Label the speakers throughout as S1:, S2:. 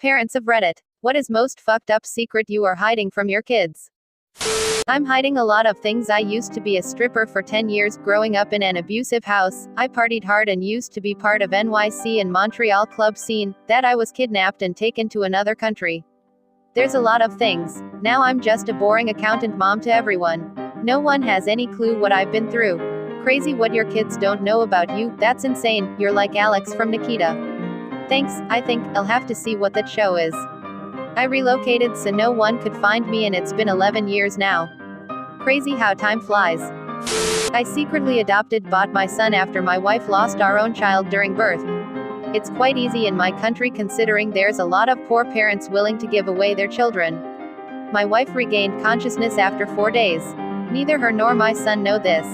S1: Parents of Reddit. What is most fucked up secret you are hiding from your kids? I'm hiding a lot of things. I used to be a stripper for 10 years, growing up in an abusive house. I partied hard and used to be part of NYC and Montreal club scene. That I was kidnapped and taken to another country. There's a lot of things. Now I'm just a boring accountant mom to everyone. No one has any clue what I've been through. Crazy what your kids don't know about you. That's insane. You're like Alex from Nikita. Thanks. I think I'll have to see what that show is. I relocated so no one could find me, and it's been 11 years now. Crazy how time flies. I secretly bought my son after my wife lost our own child during birth. It's quite easy in my country considering there's a lot of poor parents willing to give away their children. My wife regained consciousness after 4 days. Neither her nor my son know this.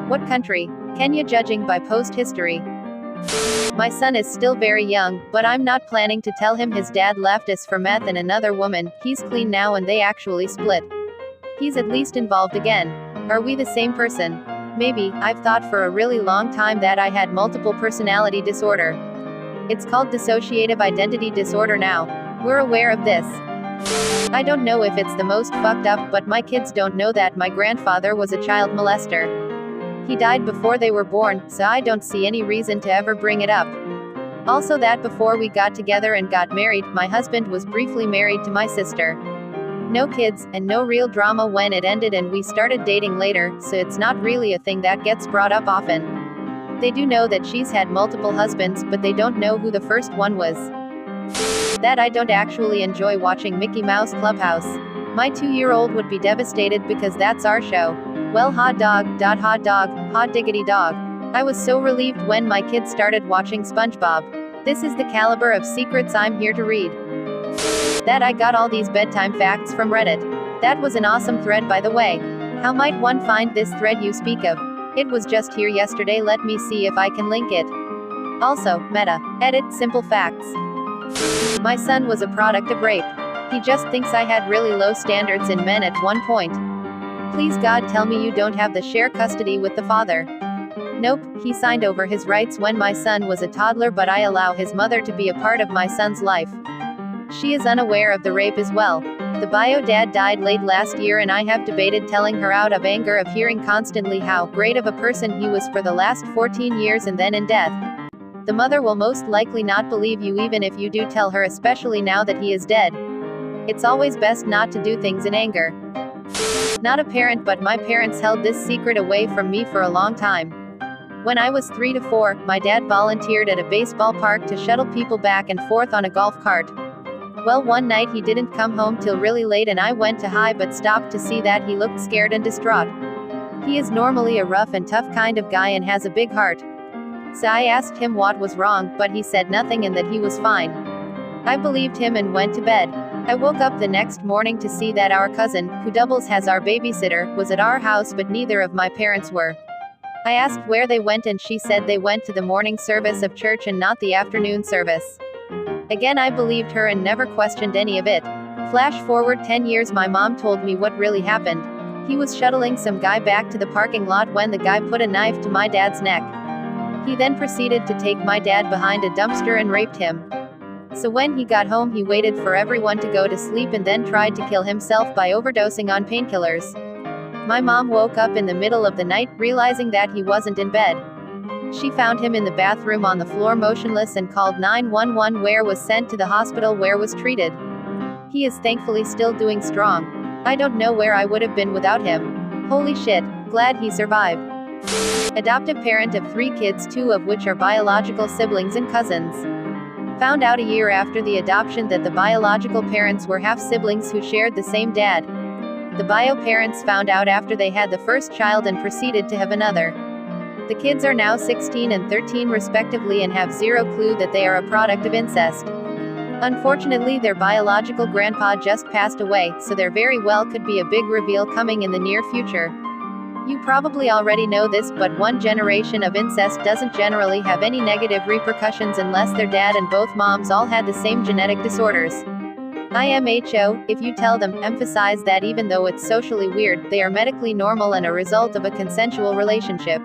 S1: What country? Kenya, judging by post history. My son is still very young, but I'm not planning to tell him his dad left us for meth and another woman. He's clean now and they actually split. He's at least involved again. Are we the same person? Maybe. I've thought for a really long time that I had multiple personality disorder. It's called dissociative identity disorder now. We're aware of this. I don't know if it's the most fucked up, but my kids don't know that my grandfather was a child molester. He died before they were born, so I don't see any reason to ever bring it up. Also, that before we got together and got married, my husband was briefly married to my sister. No kids, and no real drama when it ended, and we started dating later, so it's not really a thing that gets brought up often. They do know that she's had multiple husbands, but they don't know who the first one was. That I don't actually enjoy watching Mickey Mouse Clubhouse. My 2-year-old would be devastated because that's our show. Well, hot diggity dog. I was so relieved when my kids started watching SpongeBob. This is the caliber of secrets I'm here to read. That I got all these bedtime facts from Reddit. That was an awesome thread, by the way. How might one find this thread you speak of? It was just here yesterday. Let me see if I can link it. Also, meta. Edit simple facts. My son was a product of rape. He just thinks I had really low standards in men at one point. Please God, tell me you don't have the share custody with the father. Nope, he signed over his rights when my son was a toddler, but I allow his mother to be a part of my son's life. She is unaware of the rape as well. The bio dad died late last year, and I have debated telling her out of anger of hearing constantly how great of a person he was for the last 14 years and then in death. The mother will most likely not believe you even if you do tell her, especially now that he is dead. It's always best not to do things in anger. Not a parent, but my parents held this secret away from me for a long time. When I was 3 to 4, my dad volunteered at a baseball park to shuttle people back and forth on a golf cart. Well, one night he didn't come home till really late, and I went to hi but stopped to see that he looked scared and distraught. He is normally a rough and tough kind of guy and has a big heart. So I asked him what was wrong, but he said nothing and that he was fine. I believed him and went to bed. I woke up the next morning to see that our cousin, who doubles as our babysitter, was at our house, but neither of my parents were. I asked where they went, and she said they went to the morning service of church and not the afternoon service. Again, I believed her and never questioned any of it. Flash forward 10 years, my mom told me what really happened. He was shuttling some guy back to the parking lot when the guy put a knife to my dad's neck. He then proceeded to take my dad behind a dumpster and raped him. So when he got home, he waited for everyone to go to sleep and then tried to kill himself by overdosing on painkillers. My mom woke up in the middle of the night, realizing that he wasn't in bed. She found him in the bathroom on the floor motionless and called 911, where was sent to the hospital where was treated. He is thankfully still doing strong. I don't know where I would have been without him. Holy shit, glad he survived. Adoptive parent of 3 kids, 2 of which are biological siblings and cousins. Found out a year after the adoption that the biological parents were half-siblings who shared the same dad. The bio parents found out after they had the first child and proceeded to have another. The kids are now 16 and 13 respectively and have zero clue that they are a product of incest. Unfortunately, their biological grandpa just passed away, so there very well could be a big reveal coming in the near future. You probably already know this, but one generation of incest doesn't generally have any negative repercussions unless their dad and both moms all had the same genetic disorders. IMHO, if you tell them, emphasize that even though it's socially weird, they are medically normal and a result of a consensual relationship.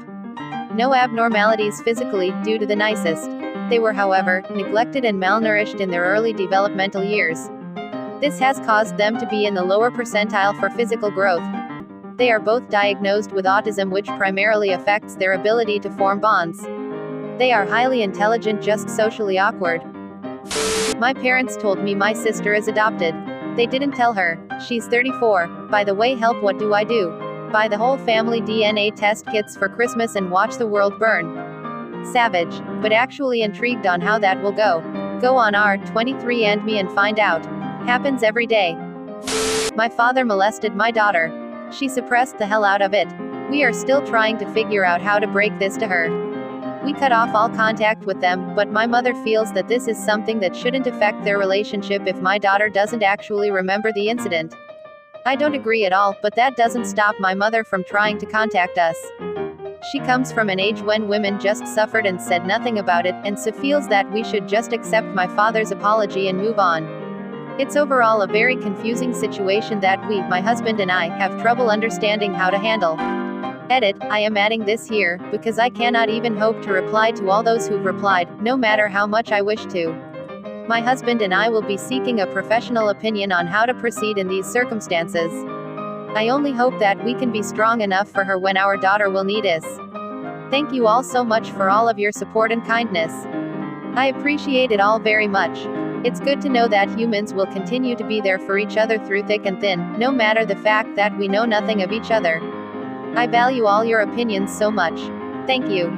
S1: No abnormalities physically, due to the nicest. They were, however, neglected and malnourished in their early developmental years. This has caused them to be in the lower percentile for physical growth. They are both diagnosed with autism, which primarily affects their ability to form bonds. They are highly intelligent, just socially awkward. My parents told me my sister is adopted. They didn't tell her. She's 34. By the way, help, what do I do? Buy the whole family DNA test kits for Christmas and watch the world burn. Savage. But actually intrigued on how that will go. Go on R23andMe and find out. Happens every day. My father molested my daughter. She suppressed the hell out of it. We are still trying to figure out how to break this to her. We cut off all contact with them, but my mother feels that this is something that shouldn't affect their relationship if my daughter doesn't actually remember the incident. I don't agree at all, but that doesn't stop my mother from trying to contact us. She comes from an age when women just suffered and said nothing about it, and so feels that we should just accept my father's apology and move on. It's overall a very confusing situation that we, my husband and I, have trouble understanding how to handle. Edit, I am adding this here, because I cannot even hope to reply to all those who've replied, no matter how much I wish to. My husband and I will be seeking a professional opinion on how to proceed in these circumstances. I only hope that we can be strong enough for her when our daughter will need us. Thank you all so much for all of your support and kindness. I appreciate it all very much. It's good to know that humans will continue to be there for each other through thick and thin, no matter the fact that we know nothing of each other. I value all your opinions so much. Thank you.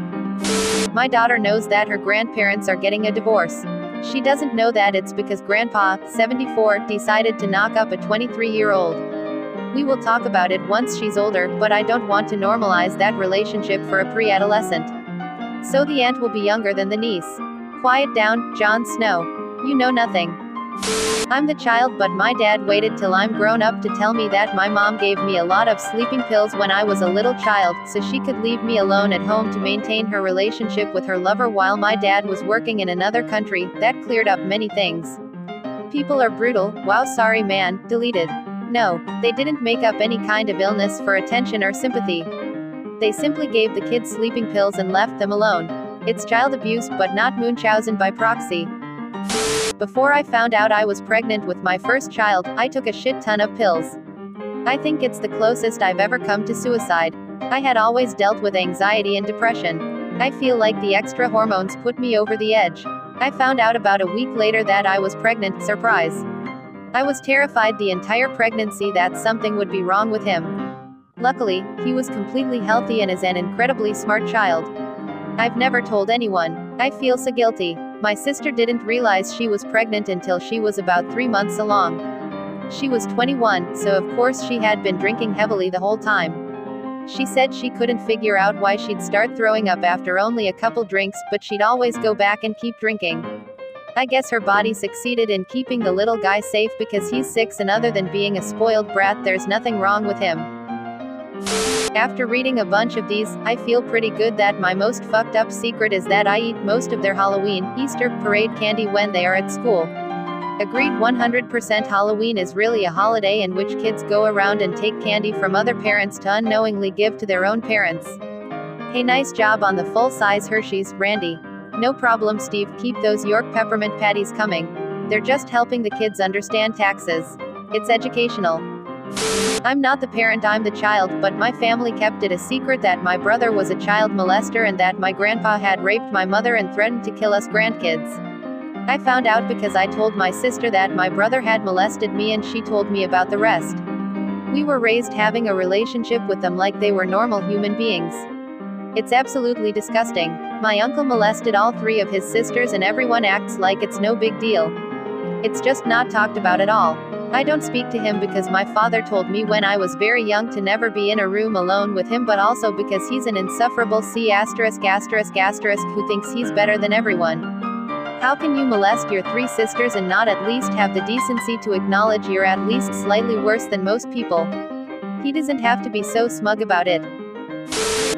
S1: My daughter knows that her grandparents are getting a divorce. She doesn't know that it's because Grandpa, 74, decided to knock up a 23-year-old. We will talk about it once she's older, but I don't want to normalize that relationship for a pre-adolescent. So the aunt will be younger than the niece. Quiet down, Jon Snow. You know nothing. I'm the child, but my dad waited till I'm grown up to tell me that my mom gave me a lot of sleeping pills when I was a little child, so she could leave me alone at home to maintain her relationship with her lover while my dad was working in another country. That cleared up many things. People are brutal. Wow, sorry man, deleted. No, they didn't make up any kind of illness for attention or sympathy. They simply gave the kids sleeping pills and left them alone. It's child abuse, but not Munchausen by proxy. Before I found out I was pregnant with my first child, I took a shit ton of pills. I think it's the closest I've ever come to suicide. I had always dealt with anxiety and depression. I feel like the extra hormones put me over the edge. I found out about a week later that I was pregnant, surprise. I was terrified the entire pregnancy that something would be wrong with him. Luckily, he was completely healthy and is an incredibly smart child. I've never told anyone. I feel so guilty. My sister didn't realize she was pregnant until she was about 3 months along. She was 21, so of course she had been drinking heavily the whole time. She said she couldn't figure out why she'd start throwing up after only a couple drinks, but she'd always go back and keep drinking. I guess her body succeeded in keeping the little guy safe because he's 6 and other than being a spoiled brat, there's nothing wrong with him. After reading a bunch of these, I feel pretty good that my most fucked up secret is that I eat most of their Halloween, Easter, parade candy when they are at school. Agreed 100%. Halloween is really a holiday in which kids go around and take candy from other parents to unknowingly give to their own parents. Hey, nice job on the full-size Hershey's, Randy. No problem, Steve, keep those York peppermint patties coming. They're just helping the kids understand taxes. It's educational. I'm not the parent, I'm the child, but my family kept it a secret that my brother was a child molester and that my grandpa had raped my mother and threatened to kill us grandkids. I found out because I told my sister that my brother had molested me and she told me about the rest. We were raised having a relationship with them like they were normal human beings. It's absolutely disgusting. My uncle molested all 3 of his sisters and everyone acts like it's no big deal. It's just not talked about at all. I don't speak to him because my father told me when I was very young to never be in a room alone with him, but also because he's an insufferable C*** who thinks he's better than everyone. How can you molest your 3 sisters and not at least have the decency to acknowledge you're at least slightly worse than most people? He doesn't have to be so smug about it.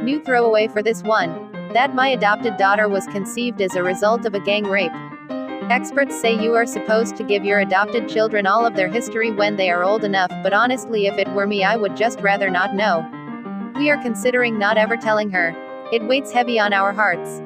S1: New throwaway for this one. That my adopted daughter was conceived as a result of a gang rape. Experts say you are supposed to give your adopted children all of their history when they are old enough, but honestly if it were me I would just rather not know. We are considering not ever telling her. It weighs heavy on our hearts.